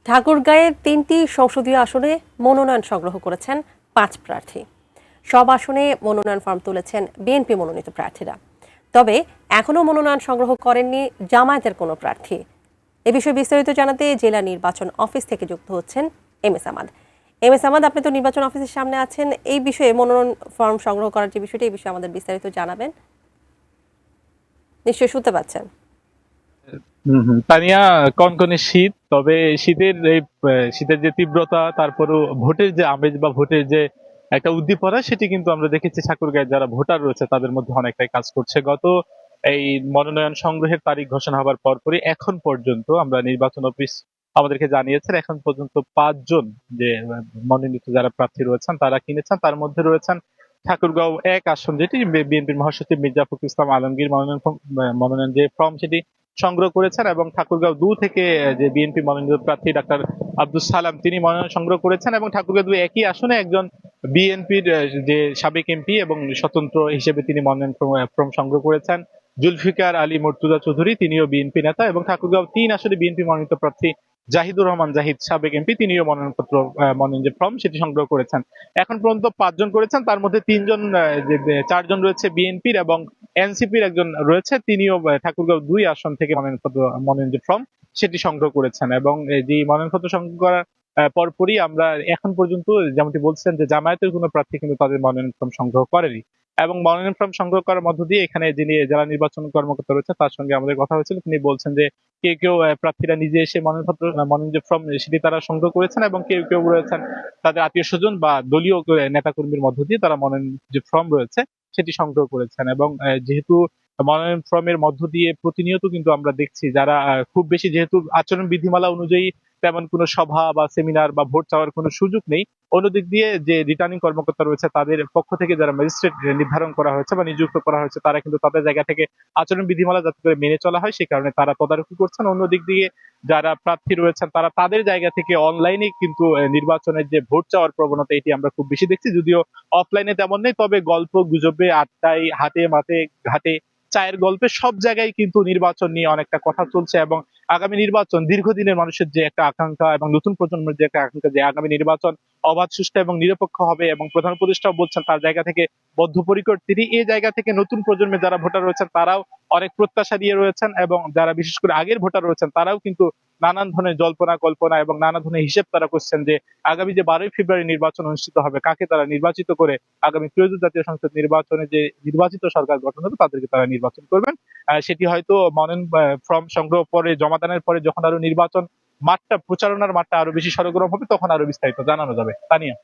ঠাকুরগাঁয়ে ৩টি সংসদীয় আসনে মনোনয়ন সংগ্রহ করেছেন ৫ প্রার্থী। সব আসনে মনোনয়ন ফর্ম তুলেছেন বিএনপি মনোনীত প্রার্থীরা। তবে এখনও মনোনয়ন সংগ্রহ করেননি জামায়াতের কোনো প্রার্থী। এ বিষয়ে বিস্তারিত জানাতে জেলা নির্বাচন অফিস থেকে যুক্ত হচ্ছেন এম এস আমাদ। এম এস আমাদ, আপনি তো নির্বাচন অফিসের সামনে আছেন, এই বিষয়ে মনোনয়ন ফর্ম সংগ্রহ করার যে বিষয়টি, এই বিষয়ে আমাদের বিস্তারিত জানাবেন। নিশ্চয়ই শুনতে পাচ্ছেন। তানিয়া, কনকনে শীত। তবে শীতের যে তীব্রতা, তারপরেও ভোটের যে আমেজ বা ভোটের যে একটা উদ্দীপনা, সেটি কিন্তু আমরা দেখেছি ঠাকুরগাঁয়ে যারা ভোটার রয়েছে তাদের মধ্যে অনেকটাই কাজ করছে। এই মনোনয়ন সংগ্রহের তারিখ ঘোষণা হবার পরপরই এখন পর্যন্ত আমরা নির্বাচন অফিস আমাদেরকে জানিয়েছেন এখন পর্যন্ত ৫ জন যে মনোনীত যারা প্রার্থী রয়েছেন তারা কিনেছেন। তার মধ্যে রয়েছেন ঠাকুরগাঁও ১ আসন, যেটি বিএনপির মহাসচিব মির্জা ফখরুল ইসলাম আলমগীর মনোনয়ন যে ফর্ম সেটি সংগ্রহ করেছেন, এবং ঠাকুরগাঁও ২ থেকে যে বিএনপি মনোনীত প্রার্থী ডাক্তার আব্দুল সালাম তিনি মনোনয়ন সংগ্রহ করেছেন, এবং ঠাকুরগাঁও ২ একই আসনে একজন বিএনপির যে সাবেক এমপি এবং স্বতন্ত্র হিসেবে তিনি মনোনয়ন ফর্ম সংগ্রহ করেছেন জুলফিকার আলী মুর্তুজা চৌধুরী, তিনিও বিএনপি নেতা, এবং ঠাকুরগাঁও ৩ আসনে বিএনপি মনোনীত প্রার্থী জাহিদুর রহমান জাহিদ সাবেক এমপি, তিনিও মনোনয়ন যে ফর্ম সেটি সংগ্রহ করেছেন। এখন পর্যন্ত ৫ জন করেছেন, তার মধ্যে ৪ জন রয়েছে বিএনপির, এবং এনসিপির একজন রয়েছে, তিনিও ঠাকুরগাঁও ২ আসন থেকে মনোনয়ন যে ফর্ম সেটি সংগ্রহ করেছেন। এবং যে মনোনয়নপত্র সংগ্রহ করার পরপরই আমরা এখন পর্যন্ত যেমনটি বলছেন যে জামায়াতের কোনো প্রার্থী কিন্তু তাদের মনোনয়ন ফর্ম সংগ্রহ করেনি, এবং মনোনয়ন ফর্ম সংগ্রহ করার মধ্য দিয়ে এখানে যিনি জেলা নির্বাচন কর্মকর্তা রয়েছে তার সঙ্গে আমাদের কথা হয়েছিল। তিনি বলছেন যে কেউ কেউ প্রার্থীরা নিজে এসে মনোনয়ন যে ফর্ম সেটি তারা সংগ্রহ করেছেন, এবং কেউ কেউ রয়েছেন তাদের আত্মীয় স্বজন বা দলীয় নেতাকর্মীর মধ্য দিয়ে তারা মনোনয়ন যে ফর্ম রয়েছে সেটি সংগ্রহ করেছেন। এবং যেহেতু মনোনয়ন ফর্মের মধ্য দিয়ে প্রতিনিয়ত কিন্তু আমরা দেখছি যারা খুব বেশি, যেহেতু আচরণ বিধিমালা অনুযায়ী তেমন কোনো সভা বা সেমিনার বা ভোট চাওয়ার কোনো সুযোগ নেই, অন্যদিক দিয়ে যে রিটার্নিং কর্মকর্তা রয়েছে তাদের পক্ষ থেকে যারা ম্যাজিস্ট্রেট নির্ধারণ করা হয়েছে বা নিযুক্ত করা হয়েছে তারা কিন্তু তাদের জায়গা থেকে আচরণ বিধিমালা যাতে করে মেনে চলা হয় সে কারণে তারা তদারকি করছেন। অন্যদিক দিয়ে যারা প্রার্থী রয়েছেন তারা তাদের জায়গা থেকে অনলাইনে কিন্তু নির্বাচনের যে ভোট চাওয়ার প্রবণতা এটি আমরা খুব বেশি দেখছি, যদিও অফলাইনে তেমন নেই। তবে গল্প গুজবে, আড্ডায়, হাটে মাঠে ঘাটে, চায়ের গল্পে সব জায়গায় কিন্তু নির্বাচন নিয়ে অনেকটা কথা চলছে, এবং আগামী নির্বাচন দীর্ঘদিনের মানুষের যে একটা আকাঙ্ক্ষা এবং নতুন প্রজন্মের যে একটা আকাঙ্ক্ষা যে আগামী নির্বাচন অবাধ, সুষ্ঠু এবং নিরপেক্ষ হবে, এবং প্রধান উপদেষ্টাও বলছেন তার জায়গা থেকে বদ্ধপরিকর তিনি। এই জায়গা থেকে নতুন প্রজন্মের যারা ভোটার রয়েছেন তারাও অনেক প্রত্যাশা দিয়ে রয়েছেন, এবং যারা বিশেষ করে আগের ভোটার রয়েছেন তারাও কিন্তু নানান ধরনের জল্পনা কল্পনা এবং নানা ধরনের হিসেব তারা করছেন যে আগামী যে ১২ই ফেব্রুয়ারি নির্বাচন অনুষ্ঠিত হবে কাকে তারা নির্বাচিত করে আগামী ত্রয়োদশ জাতীয় সংসদ নির্বাচনে যে নির্বাচিত সরকার গঠন হবে তাদেরকে তারা নির্বাচন করবেন। সেটি হয়তো মনোনয়ন ফর্ম সংগ্রহ পরে জমাদানের পরে যখন আরো নির্বাচন মাঠটা, প্রচারণার মাঠটা আরো বেশি সরগরম হবে তখন আরো বিস্তারিত জানানো যাবে। তানিয়া।